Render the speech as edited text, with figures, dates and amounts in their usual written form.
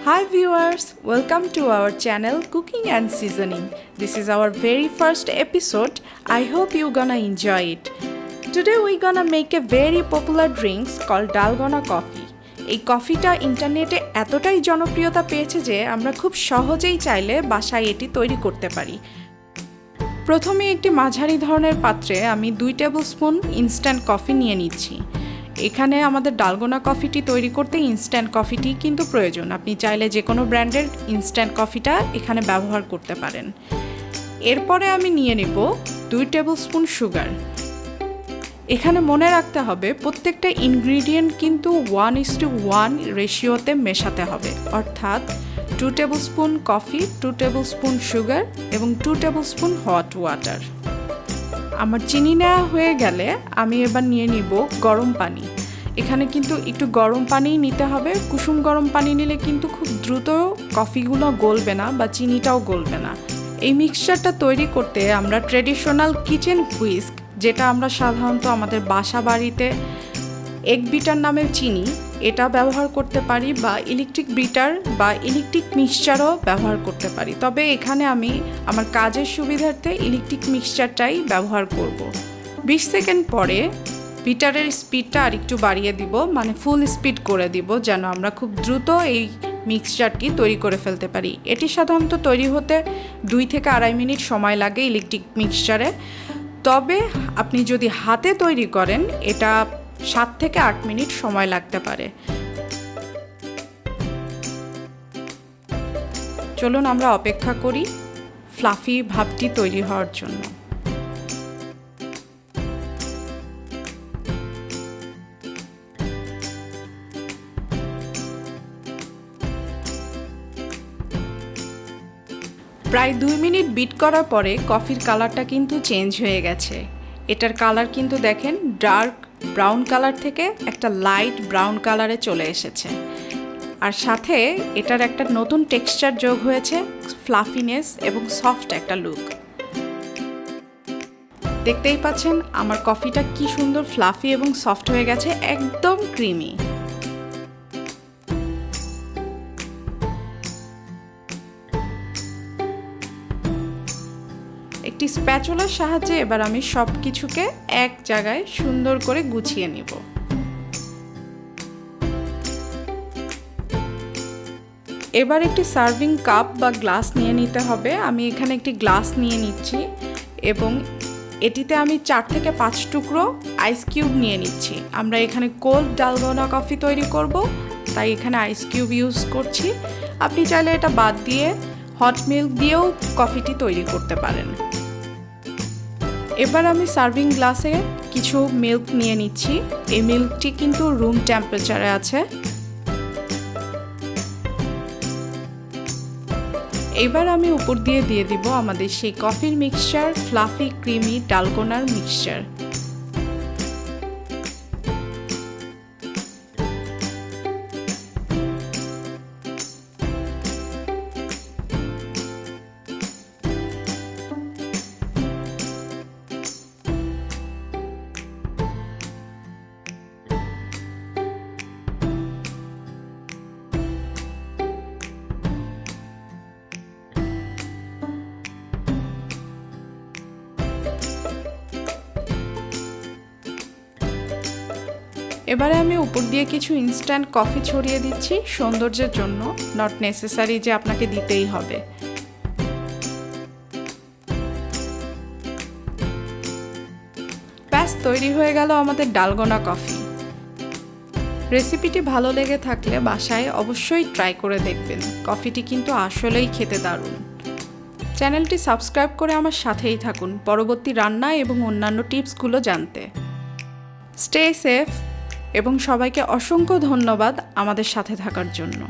Hi viewers, welcome to our channel Cooking and Seasoning. This is our very first episode. I hope you're gonna enjoy it. Today we're gonna make a very popular drink called Dalgona Coffee. এই কফিটা ইন্টারনেটে এতটাই জনপ্রিয়তা পেয়েছে যে আমরা খুব সহজেই চাইলে বাসায় এটি তৈরি করতে পারি। প্রথমে একটি মাঝারি ধরনের পাত্রে আমি 2 টেবিলস্পুন ইনস্ট্যান্ট কফি নিয়ে নিচ্ছি। এখানে আমাদের ডালগোনা কফিটি তৈরি করতে ইনস্ট্যান্ট কফিটি কিন্তু প্রয়োজন। আপনি চাইলে যে কোনো ব্র্যান্ডের ইনস্ট্যান্ট কফিটা এখানে ব্যবহার করতে পারেন। এরপরে আমি নিয়ে নেব 2 টেবিলস্পুন সুগার। এখানে মনে রাখতে হবে প্রত্যেকটা ইনগ্রিডিয়েন্ট কিন্তু 1:1 রেশিওতে মেশাতে হবে, অর্থাৎ 2 টেবিলস্পুন কফি, 2 টেবিলস্পুন সুগার এবং 2 টেবিলস্পুন হট ওয়াটার। আমার চিনি নেওয়া হয়ে গেলে আমি এবার নিয়ে নিব গরম পানি। এখানে কিন্তু একটু গরম পানিই নিতে হবে। কুসুম গরম পানি নিলে কিন্তু খুব দ্রুত কফিগুলো গলবে না বা চিনিটাও গলবে না। এই মিক্সচারটা তৈরি করতে আমরা ট্রেডিশনাল কিচেন হুইস্ক, যেটা আমরা সাধারণত আমাদের বাসা বাড়িতে এগ বিটার নামে চিনি, এটা ব্যবহার করতে পারি, বা ইলেকট্রিক বিটার বা ইলেকট্রিক মিক্সচারও ব্যবহার করতে পারি। তবে এখানে আমি আমার কাজের সুবিধার্থে ইলেকট্রিক মিক্সচারটাই ব্যবহার করব। 20 সেকেন্ড পরে বিটারের স্পিডটা আরেকটু বাড়িয়ে দিব, মানে ফুল স্পিড করে দিব, যেন আমরা খুব দ্রুত এই মিক্সচারটি তৈরি করে ফেলতে পারি। এটি সাধারণত তৈরি হতে 2 থেকে 2.5 মিনিট সময় লাগে ইলেকট্রিক মিক্সচারে। তবে আপনি যদি হাতে তৈরি করেন এটা 7 থেকে 8 মিনিট সময় লাগতে পারে। চলুন আমরা অপেক্ষা করি ফ্লাফি ভাবটি তৈরি হওয়ার জন্য। প্রায় 2 মিনিট বিট করার পরে কফির কালারটা কিন্তু চেঞ্জ হয়ে গেছে। এটার কালার কিন্তু দেখেন ডার্ক ব্রাউন কালার থেকে একটা লাইট ব্রাউন কালারে চলে এসেছে। আর সাথে এটার একটা নতুন টেক্সচার যোগ হয়েছে, ফ্লাফিনেস এবং সফট একটা লুক। দেখতেই পাচ্ছেন আমার কফিটা কি সুন্দর ফ্লাফি এবং সফট হয়ে গেছে, একদম ক্রিমি। একটি স্প্যাচুলার সাহায্যে এবার আমি সব কিছুকে এক জায়গায় সুন্দর করে গুছিয়ে নিব। এবার একটি সার্ভিং কাপ বা গ্লাস নিয়ে নিতে হবে। আমি এখানে একটি গ্লাস নিয়ে নিচ্ছি এবং এটিতে আমি 4 থেকে 5 টুকরো আইস কিউব নিয়ে নিচ্ছি। আমরা এখানে কোল্ড ডালগোনা কফি তৈরি করব, তাই এখানে আইস কিউব ইউজ করছি। আপনি চাইলে এটা বাদ দিয়ে হট মিল্ক দিয়েও কফিটি তৈরি করতে পারেন। এবার আমি সার্ভিং গ্লাসে কিছু মিল্ক নিয়ে নিচ্ছি। এই মিল্কটি কিন্তু রুম টেম্পারেচারে আছে। এবার আমি উপর দিয়ে দিব আমাদের সেই কফির মিক্সচার, ফ্লাফি ক্রিমি ডালগোনার মিক্সচার। এবারে আমি উপর দিয়ে কিছু ইনস্ট্যান্ট কফি ছড়িয়ে দিচ্ছি সৌন্দর্যের জন্য, নট নেসেসারি যে আপনাকে দিতেই হবে। ব্যাস তৈরি হয়ে গেল আমাদের ডালগোনা কফি। রেসিপিটি ভালো লেগে থাকলে বাসায় অবশ্যই ট্রাই করে দেখবেন। কফিটি কিন্তু আসলেই খেতে দারুণ। চ্যানেলটি সাবস্ক্রাইব করে আমার সাথেই থাকুন পরবর্তী রান্না এবং অন্যান্য টিপসগুলো জানতে। স্টে সেফ এবং সবাইকে অসংখ্য ধন্যবাদ আমাদের সাথে থাকার জন্য।